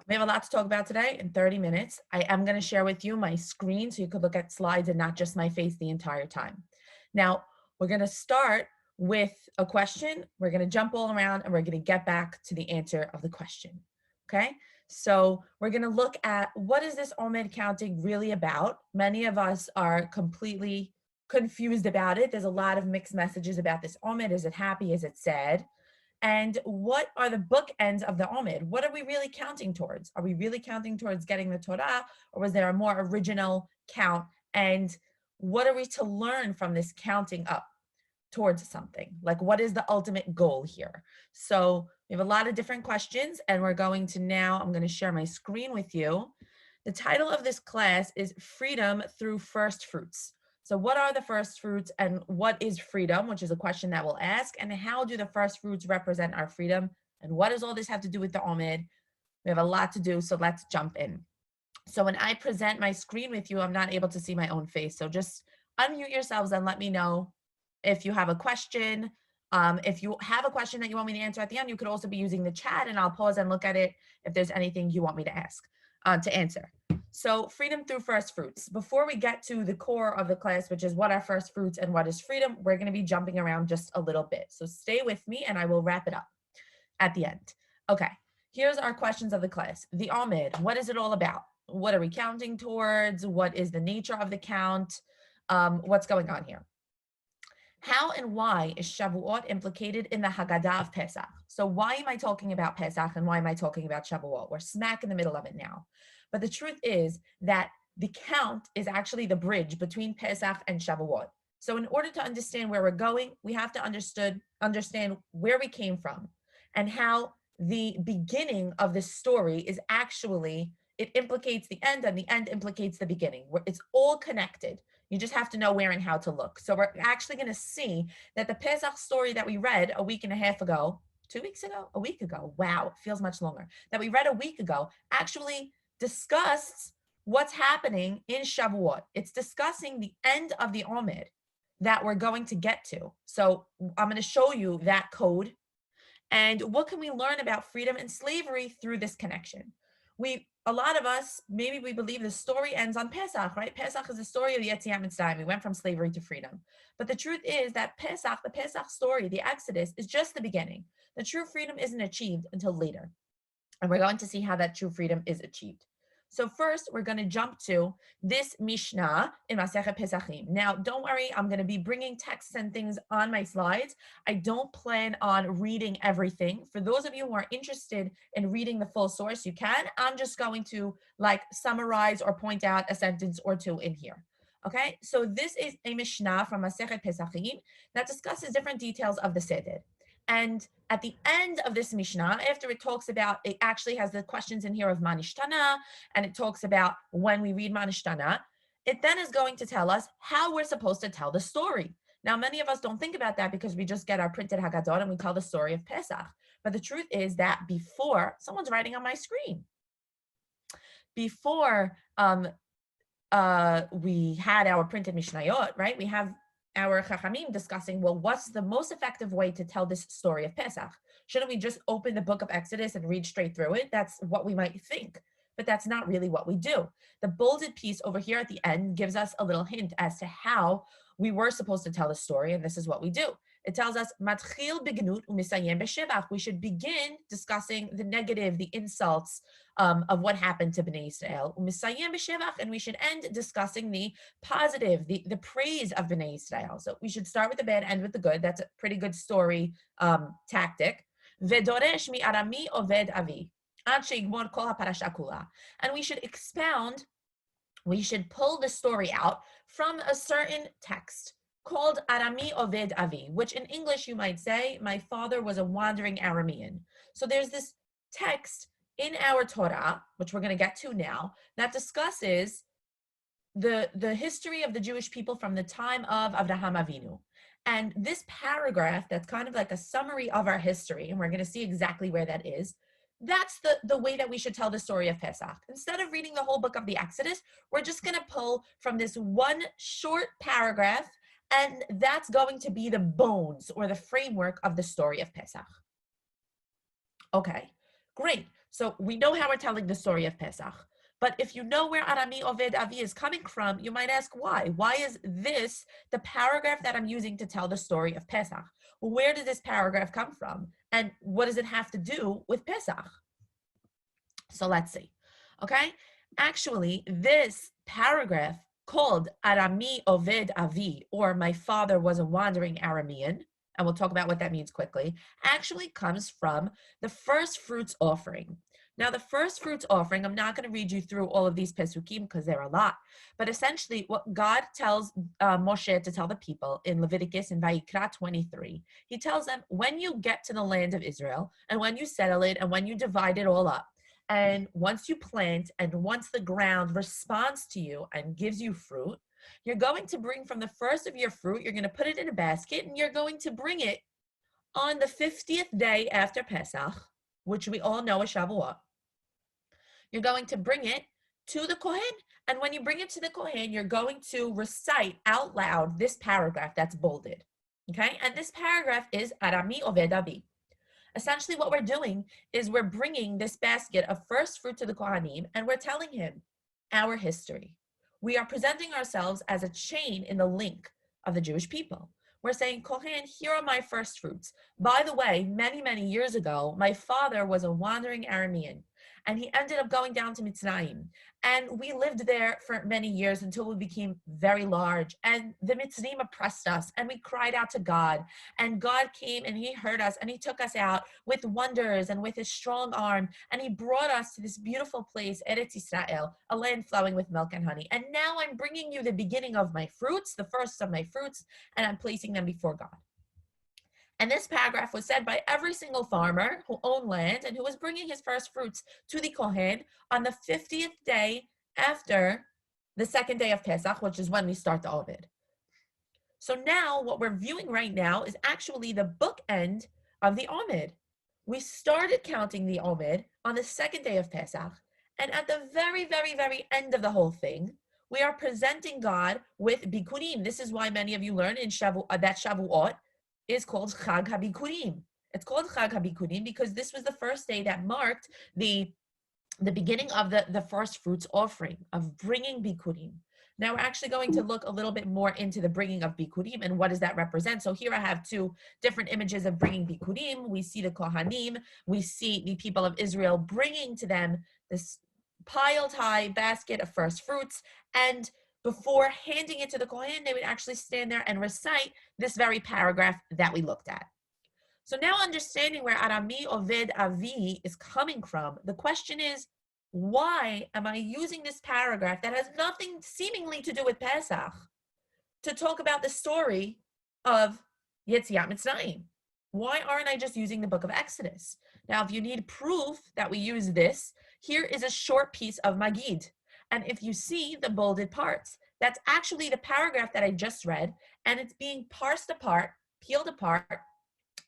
We have a lot to talk about today in 30 minutes. I am going to share with you my screen so you could look at slides and not just my face the entire time. Now, we're going to start with a question. We're going to jump all around and we're going to get back to the answer of the question. Okay? So we're going to look at what is this Omer counting really about? Many of us are completely confused about it. There's a lot of mixed messages about this Omer. Is it happy? Is it sad? And what are the bookends of the Omer? What are we really counting towards? Are we really counting towards getting the Torah, or was there a more original count? And what are we to learn from this counting up towards something? Like, what is the ultimate goal here? So we have a lot of different questions, and we're going to now, I'm going to share my screen with you. The title of this class is Freedom Through First Fruits. So what are the first fruits and what is freedom, which is a question that we'll ask, and how do the first fruits represent our freedom? And what does all this have to do with the Omer? We have a lot to do, so let's jump in. So when I present my screen with you, I'm not able to see my own face. So just unmute yourselves and let me know if you have a question. If you have a question that you want me to answer at the end, you could also be using the chat and I'll pause and look at it if there's anything you want me to ask, to answer. So freedom through first fruits. Before we get to the core of the class, which is what are first fruits and what is freedom, we're going to be jumping around just a little bit. So stay with me and I will wrap it up at the end. Okay, here's our questions of the class. The Omer, what is it all about? What are we counting towards? What is the nature of the count? What's going on here? How and why is Shavuot implicated in the Haggadah of Pesach? So why am I talking about Pesach and why am I talking about Shavuot? We're smack in the middle of it now. But the truth is that the count is actually the bridge between Pesach and Shavuot. So in order to understand where we're going, we have to understand where we came from and how the beginning of this story is actually, it implicates the end and the end implicates the beginning. It's all connected. You just have to know where and how to look. So we're actually going to see that the Pesach story that we read a week and a half ago, 2 weeks ago, a week ago, wow, it feels much longer, that we read a week ago, actually discussed what's happening in Shavuot. It's discussing the end of the Omer that we're going to get to. So I'm going to show you that code. And what can we learn about freedom and slavery through this connection? A lot of us, maybe we believe the story ends on Pesach, right? Pesach is the story of the Yetziat Mitzrayim. We went from slavery to freedom. But the truth is that Pesach, the Pesach story, the Exodus, is just the beginning. The true freedom isn't achieved until later. And we're going to see how that true freedom is achieved. So first, we're going to jump to this Mishnah in Masechet Pesachim. Now, don't worry, I'm going to be bringing texts and things on my slides. I don't plan on reading everything. For those of you who are interested in reading the full source, you can. I'm just going to summarize or point out a sentence or two in here. Okay, so this is a Mishnah from Masechet Pesachim that discusses different details of the Seder. And at the end of this Mishnah, after it talks about, it actually has the questions in here of Manishtana, and it talks about when we read Manishtana, it then is going to tell us how we're supposed to tell the story. Now, many of us don't think about that because we just get our printed Haggadah and we tell the story of Pesach. But the truth is that before, someone's writing on my screen, before we had our printed Mishnayot, right? We have our Chachamim discussing, well, what's the most effective way to tell this story of Pesach? Shouldn't we just open the book of Exodus and read straight through it? That's what we might think, but that's not really what we do. The bolded piece over here at the end gives us a little hint as to how we were supposed to tell the story, and this is what we do. It tells us, Matchil begnut u'misayem b'shevach. We should begin discussing the negative, the insults of what happened to Bnei Israel. U'misayem b'shevach, and we should end discussing the positive, the praise of Bnei Israel. So we should start with the bad, end with the good. That's a pretty good story tactic. Vedoresh mi arami oved avi. And we should expound, we should pull the story out from a certain text called Arami Oved Avi, which in English you might say, my father was a wandering Aramean. So there's this text in our Torah, which we're going to get to now, that discusses the history of the Jewish people from the time of Avraham Avinu. And this paragraph, that's kind of like a summary of our history, and we're going to see exactly where that is, that's the way that we should tell the story of Pesach. Instead of reading the whole book of the Exodus, we're just going to pull from this one short paragraph, and that's going to be the bones or the framework of the story of Pesach. Okay, great. So we know how we're telling the story of Pesach. But if you know where Arami Oved Avi is coming from, you might ask why. Why is this the paragraph that I'm using to tell the story of Pesach? Where did this paragraph come from? And what does it have to do with Pesach? So let's see. Okay? Actually, this paragraph called Arami Oved Avi, or my father was a wandering Aramean, and we'll talk about what that means quickly, actually comes from the first fruits offering. Now, the first fruits offering, I'm not going to read you through all of these pesukim because there are a lot, but essentially what God tells Moshe to tell the people in Leviticus in Vayikra 23, he tells them, when you get to the land of Israel, and when you settle it, and when you divide it all up, and once you plant, and once the ground responds to you and gives you fruit, you're going to bring from the first of your fruit, you're going to put it in a basket, and you're going to bring it on the 50th day after Pesach, which we all know is Shavuot. You're going to bring it to the Kohen. And when you bring it to the Kohen, you're going to recite out loud this paragraph that's bolded. Okay? And this paragraph is Arami Oved Avi. Essentially what we're doing is we're bringing this basket of first fruit to the Kohanim, and we're telling him our history. We are presenting ourselves as a chain in the link of the Jewish people. We're saying, Kohen, here are my first fruits. By the way, many, many years ago, my father was a wandering Aramean, and he ended up going down to Mitzrayim. And we lived there for many years until we became very large. And the Mitzrayim oppressed us, and we cried out to God. And God came and he heard us, and he took us out with wonders and with his strong arm. And he brought us to this beautiful place, Eretz Israel, a land flowing with milk and honey. And now I'm bringing you the beginning of my fruits, the first of my fruits, and I'm placing them before God. And this paragraph was said by every single farmer who owned land and who was bringing his first fruits to the Kohen on the 50th day after the second day of Pesach, which is when we start the Ovid. So now what we're viewing right now is actually the bookend of the Omid. We started counting the Omid on the second day of Pesach, and at the very, very, very end of the whole thing, we are presenting God with Bikkurim. This is why many of you learn in that Shavuot is called Chag HaBikkurim. It's called Chag HaBikkurim because this was the first day that marked the beginning of the first fruits offering, of bringing Bikkurim. Now we're actually going to look a little bit more into the bringing of Bikkurim and what does that represent. So here I have two different images of bringing Bikkurim. We see the Kohanim, we see the people of Israel bringing to them this piled high basket of first fruits, and before handing it to the Kohen, they would actually stand there and recite this very paragraph that we looked at. So now understanding where Arami Oved Avi is coming from, the question is, why am I using this paragraph that has nothing seemingly to do with Pesach to talk about the story of Yetziat Mitzrayim? Why aren't I just using the book of Exodus? Now, if you need proof that we use this, here is a short piece of Magid. And if you see the bolded parts, that's actually the paragraph that I just read, and it's being parsed apart, peeled apart,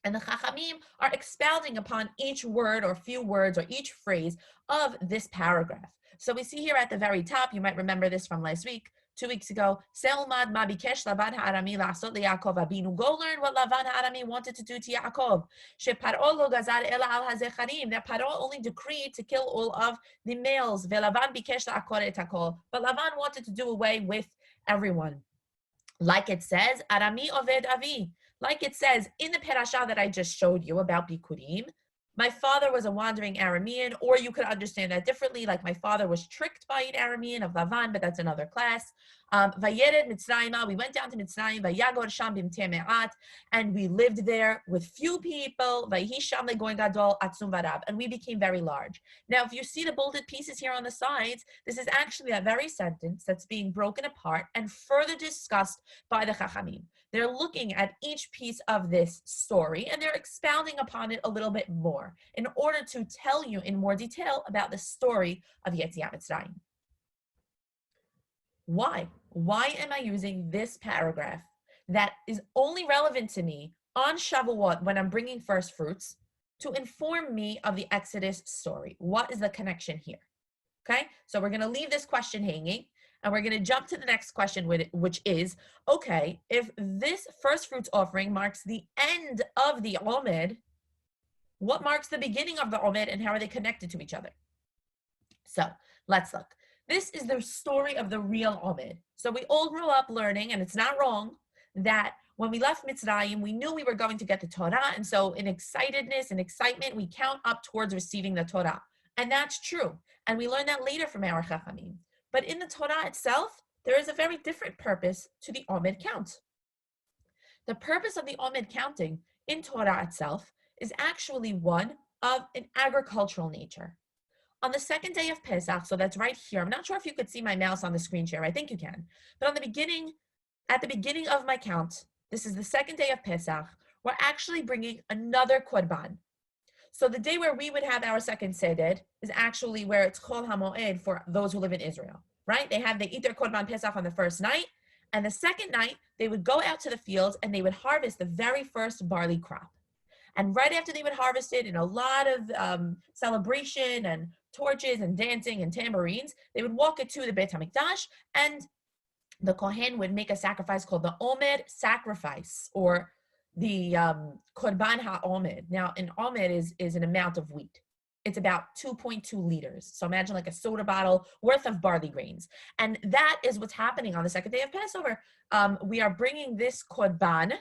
and the Chachamim are expounding upon each word or few words or each phrase of this paragraph. So we see here at the very top, you might remember this from last week, 2 weeks ago, Se'ulmad ma bikesh Lavan ha'arami la'asot liYaakov Abinu. Go learn what Lavan ha'arami wanted to do to Yaakov. She'paro lo gazar ela al hazecharim. That Paro only decreed to kill all of the males. Ve'Lavan bikesh la'akor et hakol. But Lavan wanted to do away with everyone. Like it says, Arami Oved Avi. Like it says in the parasha that I just showed you about Bikkurim, my father was a wandering Aramean, or you could understand that differently, like my father was tricked by an Aramean of Lavan, but that's another class. Vayered Mitzrayim, we went down to Mitzrayim, Vayagor Sham bimtei me'at, and we lived there with few people, Vayhi Sham legoin gadol atzum varab, and we became very large. Now, if you see the bolded pieces here on the sides, this is actually that very sentence that's being broken apart and further discussed by the Chachamim. They're looking at each piece of this story and they're expounding upon it a little bit more in order to tell you in more detail about the story of Yetziat Mitzrayim. Why? Why am I using this paragraph that is only relevant to me on Shavuot when I'm bringing first fruits to inform me of the Exodus story? What is the connection here? Okay, so we're going to leave this question hanging. And we're going to jump to the next question, which is, okay, if this first fruits offering marks the end of the Omid, What marks the beginning of the Omer and how are they connected to each other? So let's look. This is the story of the real Omer. So we all grew up learning, and it's not wrong, that when we left Mitzrayim, we knew we were going to get the Torah. And so in excitedness and excitement, we count up towards receiving the Torah. And that's true. And we learned that later from our Chachamim. But in the Torah itself, there is a very different purpose to the Omer count. The purpose of the Omer counting in Torah itself is actually one of an agricultural nature. On the second day of Pesach, so that's right here, I'm not sure if you could see my mouse on the screen share, I think you can, but at the beginning of my count, this is the second day of Pesach, we're actually bringing another Korban. So the day where we would have our second Seder is actually where it's Chol HaMoed for those who live in Israel, right? They eat their Korban Pesach on the first night, and the second night, they would go out to the fields and they would harvest the very first barley crop. And right after they would harvest it, in a lot of celebration and torches and dancing and tambourines, they would walk it to the Beit HaMikdash, and the Cohen would make a sacrifice called the Omer sacrifice, or the Korban HaOmer. Now, an Omer is an amount of wheat. It's about 2.2 liters. So imagine like a soda bottle worth of barley grains. And that is what's happening on the second day of Passover. We are bringing this Korban.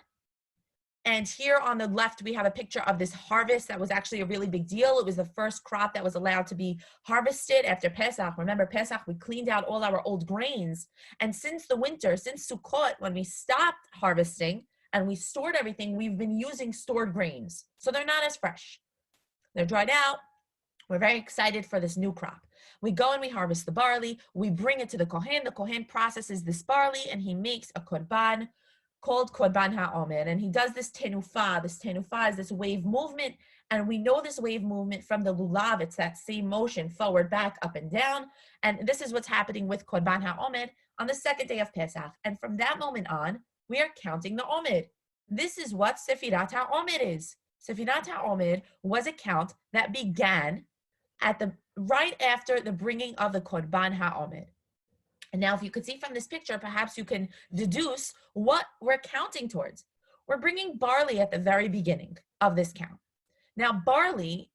And here on the left, we have a picture of this harvest that was actually a really big deal. It was the first crop that was allowed to be harvested after Pesach. Remember, Pesach, we cleaned out all our old grains. And since the winter, since Sukkot, when we stopped harvesting and we stored everything, we've been using stored grains. So they're not as fresh. They're dried out. We're very excited for this new crop. We go and we harvest the barley. We bring it to the Kohen. The Kohen processes this barley and he makes a Korban called Korban HaOmer. And he does this tenufa. This tenufa is this wave movement. And we know this wave movement from the lulav. It's that same motion, forward, back, up, and down. And this is what's happening with Korban HaOmer on the second day of Pesach. And from that moment on, we are counting the Omer. This is what Sefirat HaOmer is. Sefirat HaOmer was a count that began right after the bringing of the Korban HaOmer. And now if you could see from this picture, perhaps you can deduce what we're counting towards. We're bringing barley at the very beginning of this count. Now barley,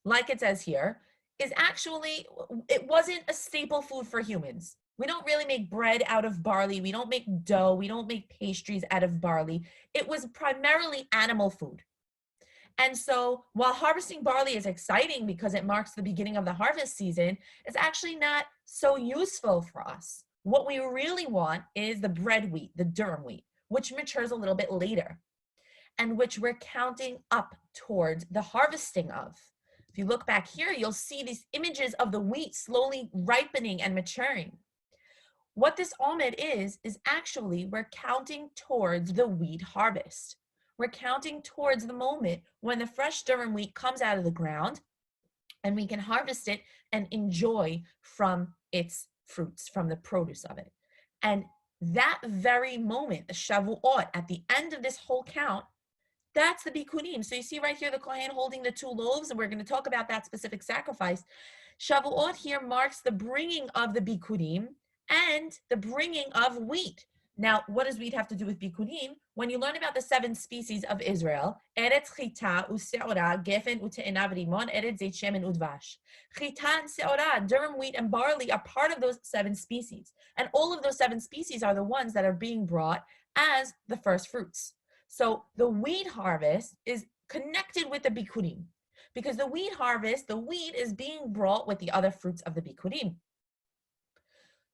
like it says here, is actually, it wasn't a staple food for humans. We don't really make bread out of barley. We don't make dough. We don't make pastries out of barley. It was primarily animal food. And so while harvesting barley is exciting because it marks the beginning of the harvest season, it's actually not so useful for us. What we really want is the bread wheat, the durum wheat, which matures a little bit later and which we're counting up towards the harvesting of. If you look back here, you'll see these images of the wheat slowly ripening and maturing. What this Omer is actually we're counting towards the wheat harvest. We're counting towards the moment when the fresh durum wheat comes out of the ground and we can harvest it and enjoy from its fruits, from the produce of it. And that very moment, the Shavuot, at the end of this whole count, that's the Bikkurim. So you see right here the Kohen holding the two loaves, and we're going to talk about that specific sacrifice. Shavuot here marks the bringing of the Bikkurim and the bringing of wheat. Now, what does wheat have to do with Bikkurim? When you learn about the 7 species of Israel, Eretz Chita, Useora, Gefen, Ute'ena, Rimon, Eretz Zeit Shemen, Udvash. Chita and Seora, durum, wheat, and barley are part of those 7 species. And all of those 7 species are the ones that are being brought as the first fruits. So the wheat harvest is connected with the Bikkurim. Because the wheat harvest, the wheat is being brought with the other fruits of the Bikkurim.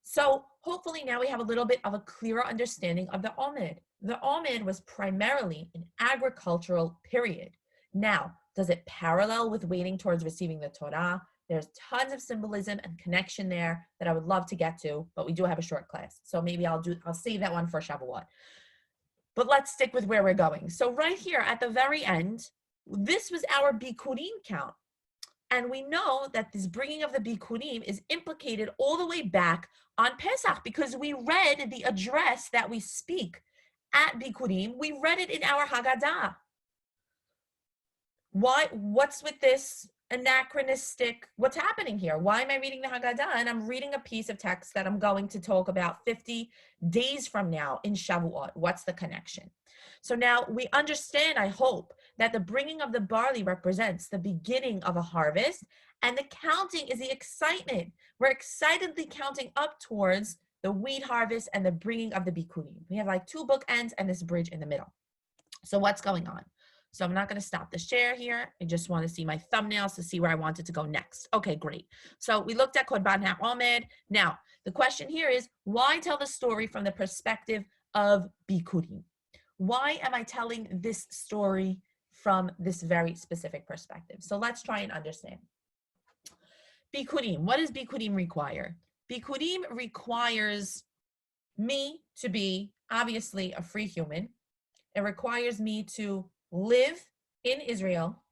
So hopefully now we have a little bit of a clearer understanding of the Omer. The Omer was primarily an agricultural period. Now, does it parallel with waiting towards receiving the Torah? There's tons of symbolism and connection there that I would love to get to, but we do have a short class. So maybe I'll save that one for Shavuot. But let's stick with where we're going. So right here at the very end, this was our Bikkurim count. And we know that this bringing of the Bikkurim is implicated all the way back on Pesach because we read the address that we speak at Bikkurim. We read it in our Haggadah. What's with this anachronistic? What's happening here? Why am I reading the Haggadah? And I'm reading a piece of text that I'm going to talk about 50 days from now in Shavuot. What's the connection? So now we understand, I hope, that the bringing of the barley represents the beginning of a harvest, and the counting is the excitement. We're excitedly counting up towards the wheat harvest and the bringing of the Bikkurim. We have like two bookends and this bridge in the middle. So what's going on? So I'm not going to stop the share here. I just want to see my thumbnails to see where I wanted to go next. Okay, great. So we looked at Korban HaOmer. Now, the question here is, why tell the story from the perspective of Bikkurim? Why am I telling this story from this very specific perspective? So let's try and understand. Bikkurim, what does Bikkurim require? Bikkurim requires me to be, obviously, a free human. It requires me to live in Israel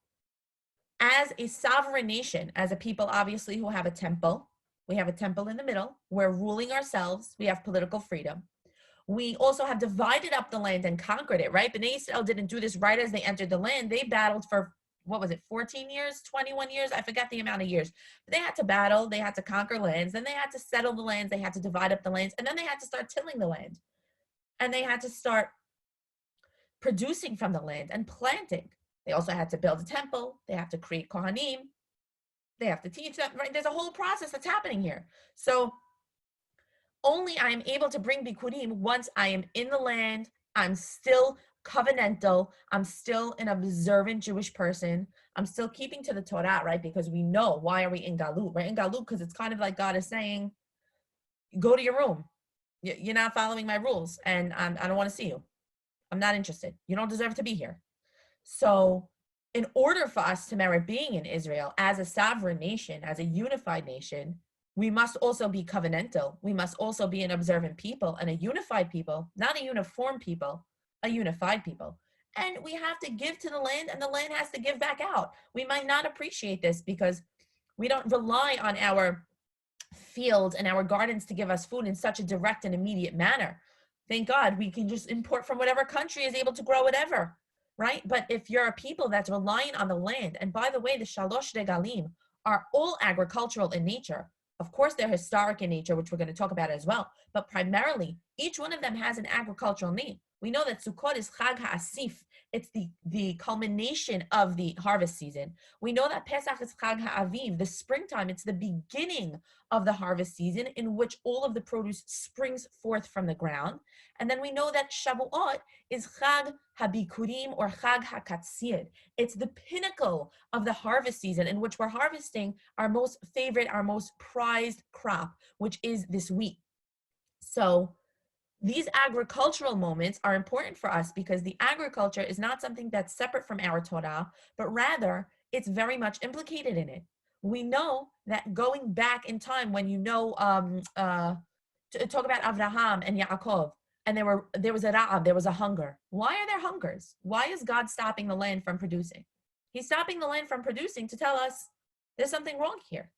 as a sovereign nation, as a people, obviously, who have a temple. We have a temple in the middle. We're ruling ourselves. We have political freedom. We also have divided up the land and conquered it, right? Bnei Israel didn't do this right as they entered the land. They battled for, 14 years, 21 years? I forget the amount of years. But they had to battle. They had to conquer lands. Then they had to settle the lands. They had to divide up the lands. And then they had to start tilling the land. And they had to start producing from the land and planting. They also had to build a temple. They have to create Kohanim. They have to teach them, right? There's a whole process that's happening here. So only I am able to bring Bikkurim once I am in the land. I'm still covenantal. I'm still an observant Jewish person. I'm still keeping to the Torah, right? Because we know, why are we in Galut? We're in Galut because it's kind of like God is saying, go to your room. You're not following my rules, and I don't want to see you. I'm not interested. You don't deserve to be here. So in order for us to merit being in Israel as a sovereign nation, as a unified nation, we must also be covenantal. We must also be an observant people and a unified people, not a uniform people, a unified people. And we have to give to the land, and the land has to give back out. We might not appreciate this because we don't rely on our fields and our gardens to give us food in such a direct and immediate manner. Thank God we can just import from whatever country is able to grow whatever, right? But if you're a people that's relying on the land, and by the way, the Shalosh Regalim are all agricultural in nature. Of course, they're historic in nature, which we're going to talk about as well. But primarily, each one of them has an agricultural name. We know that Sukkot is Chag HaAsif. It's the culmination of the harvest season. We know that Pesach is Chag HaAviv, the springtime. It's the beginning of the harvest season in which all of the produce springs forth from the ground. And then we know that Shavuot is Chag HaBikkurim or Chag HaKatzir. It's the pinnacle of the harvest season in which we're harvesting our most favorite, our most prized crop, which is this wheat. So these agricultural moments are important for us because the agriculture is not something that's separate from our Torah, but rather it's very much implicated in it. We know that going back in time, when talk about Avraham and Yaakov, and there was a ra'av, there was a hunger. Why are there hungers? Why is God stopping the land from producing? He's stopping the land from producing to tell us there's something wrong here.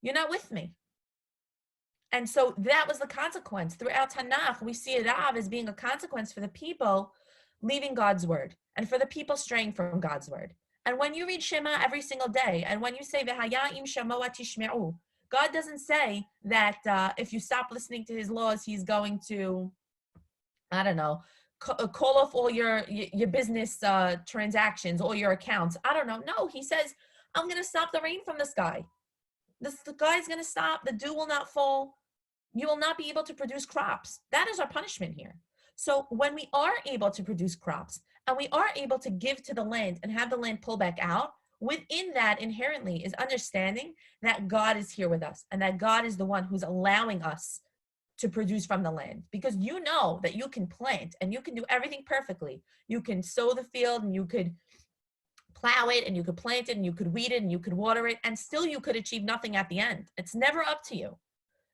You're not with me. And so that was the consequence. Throughout Tanach, we see Rav as being a consequence for the people leaving God's word and for the people straying from God's word. And when you read Shema every single day, and when you say V'haya im shamoa tishme'u, God doesn't say that if you stop listening to his laws, he's going to, I don't know, call off all your business transactions, all your accounts. I don't know. No, he says, I'm going to stop the rain from the sky. The sky is going to stop. The dew will not fall. You will not be able to produce crops. That is our punishment here. So when we are able to produce crops and we are able to give to the land and have the land pull back out, within that inherently is understanding that God is here with us and that God is the one who's allowing us to produce from the land. Because you know that you can plant and you can do everything perfectly. You can sow the field and you could plow it and you could plant it and you could weed it and you could water it, and still you could achieve nothing at the end. It's never up to you.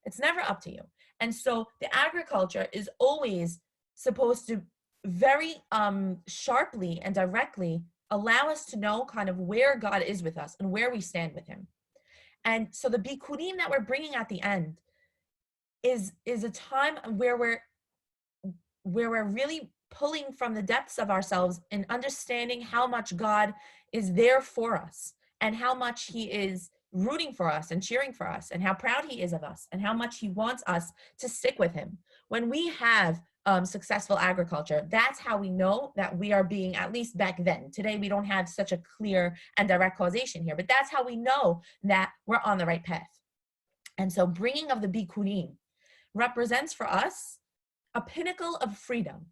It's never up to you. And so the agriculture is always supposed to very sharply and directly allow us to know kind of where God is with us and where we stand with him. And so the Bikkurim that we're bringing at the end is a time where we're really pulling from the depths of ourselves and understanding how much God is there for us and how much he is rooting for us and cheering for us and how proud he is of us and how much he wants us to stick with him. When we have successful agriculture. That's how we know that we are being, at least back then. Today, we don't have such a clear and direct causation here, but that's how we know that we're on the right path. And so bringing of the Bikkurim represents for us a pinnacle of freedom.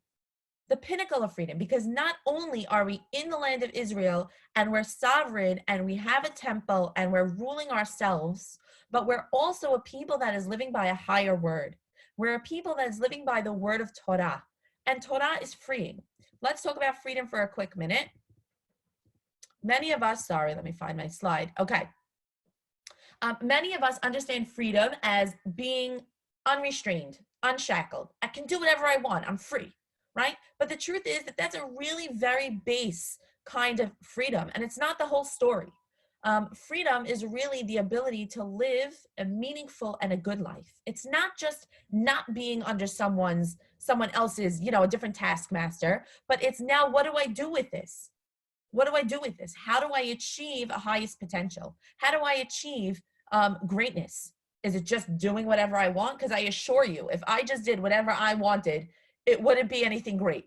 The pinnacle of freedom, because not only are we in the land of Israel and we're sovereign and we have a temple and we're ruling ourselves, but we're also a people that is living by a higher word. We're a people that is living by the word of Torah, and Torah is freeing. Let's talk about freedom for a quick minute. Many of us, sorry, let me find my slide. Okay. Many of us understand freedom as being unrestrained, unshackled. I can do whatever I want. I'm free. Right? But the truth is that that's a really very base kind of freedom, and it's not the whole story. Freedom is really the ability to live a meaningful and a good life. It's not just not being under someone else's, a different taskmaster, but it's now, what do I do with this? What do I do with this? How do I achieve a highest potential? How do I achieve greatness? Is it just doing whatever I want? Because I assure you, if I just did whatever I wanted, it wouldn't be anything great.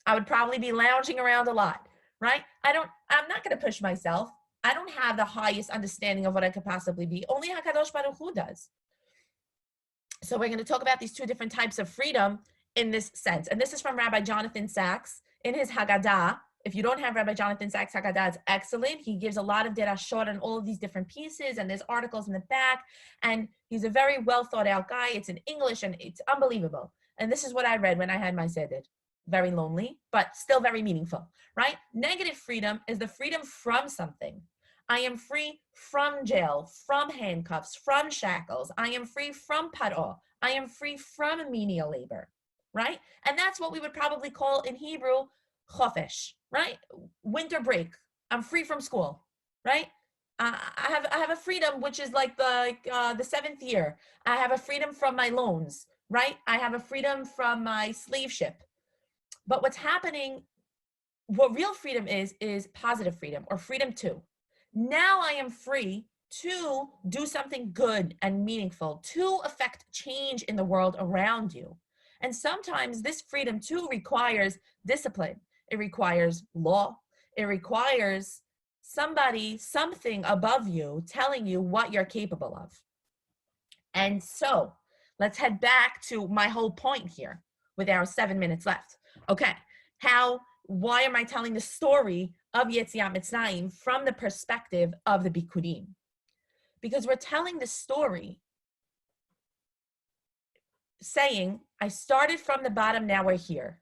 I would probably be lounging around a lot, right? I'm not going to push myself. I don't have the highest understanding of what I could possibly be. Only HaKadosh Baruch Hu does. So we're going to talk about these two different types of freedom in this sense. And this is from Rabbi Jonathan Sachs in his Haggadah. If you don't have Rabbi Jonathan Sachs' Haggadah, it's excellent. He gives a lot of derashot on all of these different pieces, and there's articles in the back. And he's a very well thought out guy. It's in English, and it's unbelievable. And this is what I read when I had my seder. Very lonely, but still very meaningful, right? Negative freedom is the freedom from something. I am free from jail, from handcuffs, from shackles. I am free from paro. I am free from menial labor, right? And that's what we would probably call in Hebrew, chofesh, right? Winter break. I'm free from school, right? I have a freedom, which is like the seventh year. I have a freedom from my loans, right? I have a freedom from my slave ship. But what's happening, what real freedom is positive freedom, or freedom to. Now I am free to do something good and meaningful, to affect change in the world around you. And sometimes this freedom too requires discipline. It requires law. It requires something above you telling you what you're capable of. And so let's head back to my whole point here with our 7 minutes left. Okay, why am I telling the story of Yetziat Mitzrayim from the perspective of the Bikkurim? Because we're telling the story saying, I started from the bottom, now we're here.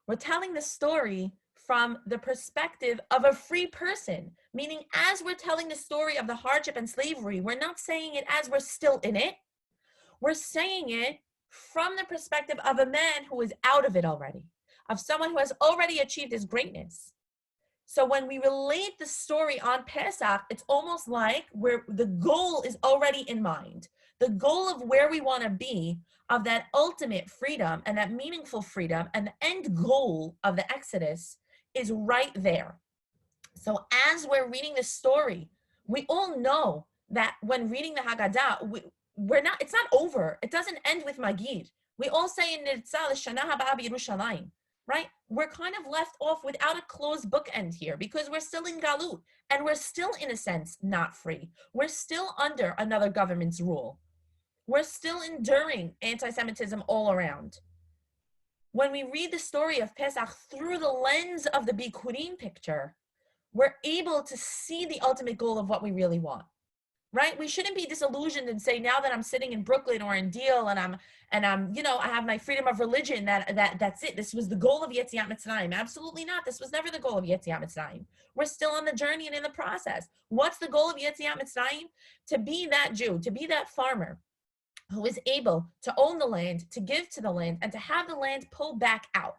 We're telling the story from the perspective of a free person, meaning as we're telling the story of the hardship and slavery, we're not saying it as we're still in it. We're saying it from the perspective of a man who is out of it already, of someone who has already achieved his greatness. So when we relate the story on Pesach, it's almost like the goal is already in mind. The goal of where we want to be, of that ultimate freedom and that meaningful freedom, and the end goal of the Exodus is right there. So as we're reading the story, we all know that when reading the Haggadah, it's not over. It doesn't end with Magid. We all say in Nitzah, Shana Haba Yerushalayim, right? We're kind of left off without a closed bookend here because we're still in Galut and we're still, in a sense, not free. We're still under another government's rule. We're still enduring anti-Semitism all around. When we read the story of Pesach through the lens of the Bikkurim picture, we're able to see the ultimate goal of what we really want, right? We shouldn't be disillusioned and say, now that I'm sitting in Brooklyn or in Deal and I'm I have my freedom of religion, that's it. This was the goal of Yetziat Mitzrayim. Absolutely not. This was never the goal of Yetziat Mitzrayim. We're still on the journey and in the process. What's the goal of Yetziat Mitzrayim? To be that Jew, to be that farmer who is able to own the land, to give to the land, and to have the land pull back out,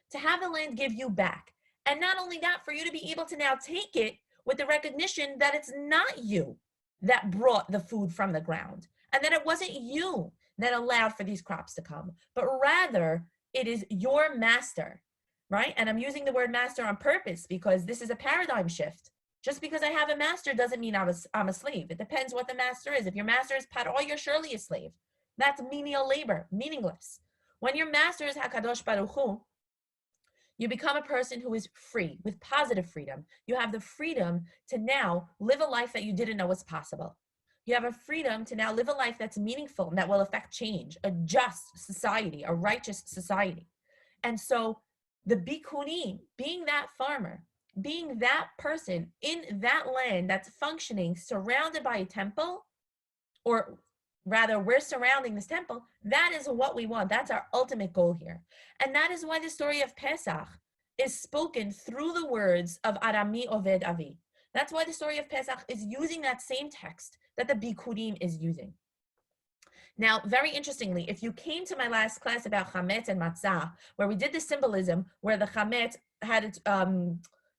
to have the land give you back. And not only that, for you to be able to now take it with the recognition that it's not you that brought the food from the ground, and that it wasn't you that allowed for these crops to come, but rather it is your master, right? And I'm using the word master on purpose because this is a paradigm shift. Just because I have a master doesn't mean I'm a slave. It depends what the master is. If your master is paro, you're surely a slave. That's menial labor, meaningless. When your master is HaKadosh Baruch Hu, you become a person who is free, with positive freedom. You have the freedom to now live a life that you didn't know was possible. You have a freedom to now live a life that's meaningful and that will affect change, a just society, a righteous society. And so the Bikkurim, being that farmer, being that person in that land that's functioning, surrounded by a temple, or rather we're surrounding this temple, that is what we want. That's our ultimate goal here. And that is why the story of Pesach is spoken through the words of Arami Oved Avi. That's why the story of Pesach is using that same text that the Bikkurim is using. Now, very interestingly, if you came to my last class about chametz and matzah, where we did the symbolism, where the chametz had its,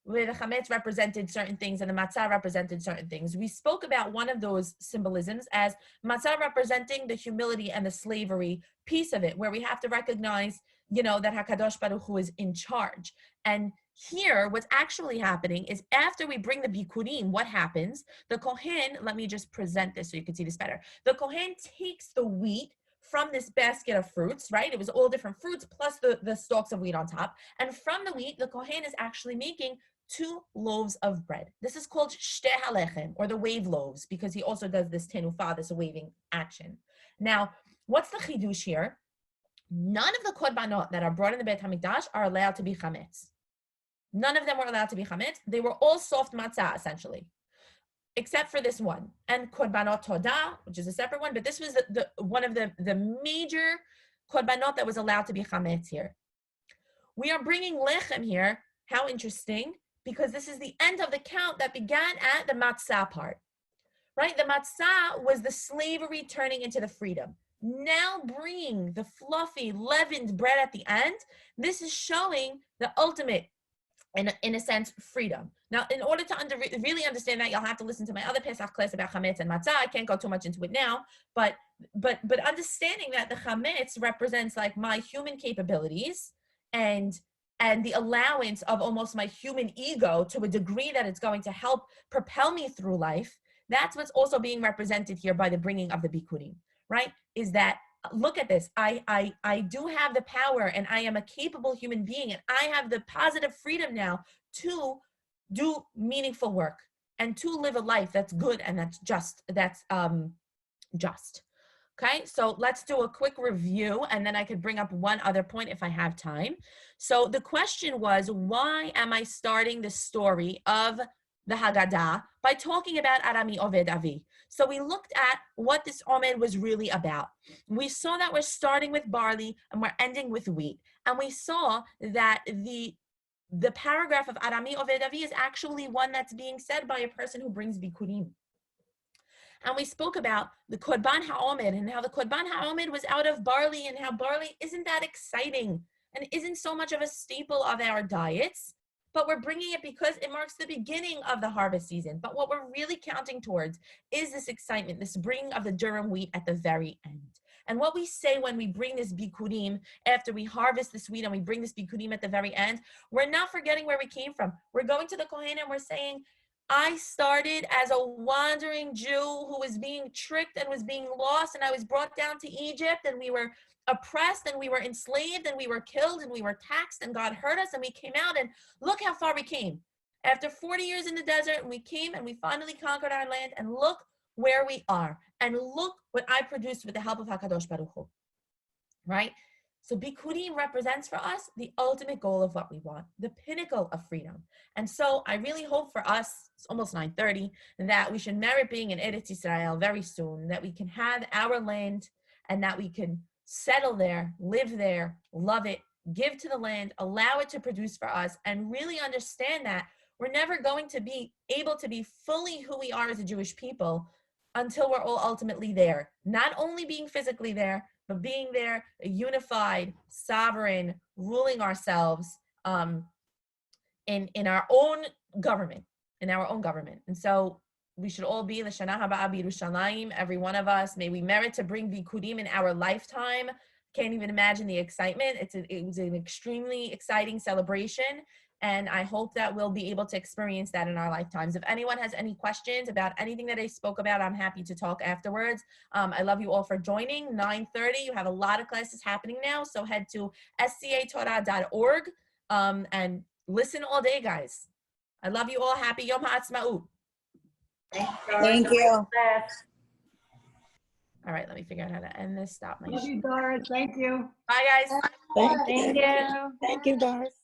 where the chametz represented certain things and the matzah represented certain things, we spoke about one of those symbolisms as matzah representing the humility and the slavery piece of it, where we have to recognize, that HaKadosh Baruch Hu is in charge. And here, what's actually happening is after we bring the Bikkurim, what happens? The Cohen, let me just present this so you can see this better. The Cohen takes the wheat from this basket of fruits, right? It was all different fruits plus the stalks of wheat on top. And from the wheat, the Cohen is actually making 2 loaves of bread. This is called shte halechem, or the wave loaves, because he also does this tenufa, this waving action. Now, what's the chidush here? None of the korbanot that are brought in the Beit HaMikdash are allowed to be chametz. None of them were allowed to be chametz. They were all soft matzah, essentially, except for this one. And korbanot todah, which is a separate one, but this was the one of the major korbanot that was allowed to be chametz here. We are bringing lechem here. How interesting, because this is the end of the count that began at the matzah part, right? The matzah was the slavery turning into the freedom. Now bringing the fluffy, leavened bread at the end, this is showing the ultimate, in a sense, freedom. Now, in order to really understand that, you'll have to listen to my other Pesach class about chametz and matzah. I can't go too much into it now, but understanding that the chametz represents like my human capabilities and the allowance of almost my human ego to a degree that it's going to help propel me through life. That's what's also being represented here by the bringing of the Bikkurim, right? Is that, look at this, I do have the power and I am a capable human being and I have the positive freedom now to do meaningful work and to live a life that's good and that's just. Okay, so let's do a quick review and then I could bring up one other point if I have time. So the question was, why am I starting the story of the Haggadah by talking about Arami Oved Avi? So we looked at what this Omer was really about. We saw that we're starting with barley and we're ending with wheat. And we saw that the paragraph of Arami Oved Avi is actually one that's being said by a person who brings Bikkurim. And we spoke about the Korban HaOmer and how the Korban HaOmer was out of barley and how barley isn't that exciting and isn't so much of a staple of our diets. But we're bringing it because it marks the beginning of the harvest season. But what we're really counting towards is this excitement, this bringing of the durum wheat at the very end. And what we say when we bring this Bikkurim, after we harvest this wheat and we bring this Bikkurim at the very end, we're not forgetting where we came from. We're going to the Kohen and we're saying, I started as a wandering Jew who was being tricked and was being lost, and I was brought down to Egypt, and we were oppressed and we were enslaved and we were killed and we were taxed, and God hurt us and we came out, and look how far we came. After 40 years in the desert, we came and we finally conquered our land, and look where we are, and look what I produced with the help of HaKadosh Baruch Hu, right? So Bikkurim represents for us the ultimate goal of what we want, the pinnacle of freedom. And so I really hope for us, it's almost 9:30, that we should merit being in Eretz Yisrael very soon, that we can have our land and that we can settle there, live there, love it, give to the land, allow it to produce for us, and really understand that we're never going to be able to be fully who we are as a Jewish people until we're all ultimately there. Not only being physically there, but being there, unified, sovereign, ruling ourselves in our own government, And so we should all be L'Shana Haba B'Yerushalayim, every one of us. May we merit to bring Bikkurim in our lifetime. Can't even imagine the excitement. It was an extremely exciting celebration. And I hope that we'll be able to experience that in our lifetimes. If anyone has any questions about anything that I spoke about, I'm happy to talk afterwards. I love you all for joining. 9:30, you have a lot of classes happening now, so head to scatorah.org and listen all day, guys. I love you all. Happy Yom Haasmaut. Thank you. All right, let me figure out how to end this. Stop my Love you, Doris. Thank you. Bye, guys. Thank you. Thank you, Doris.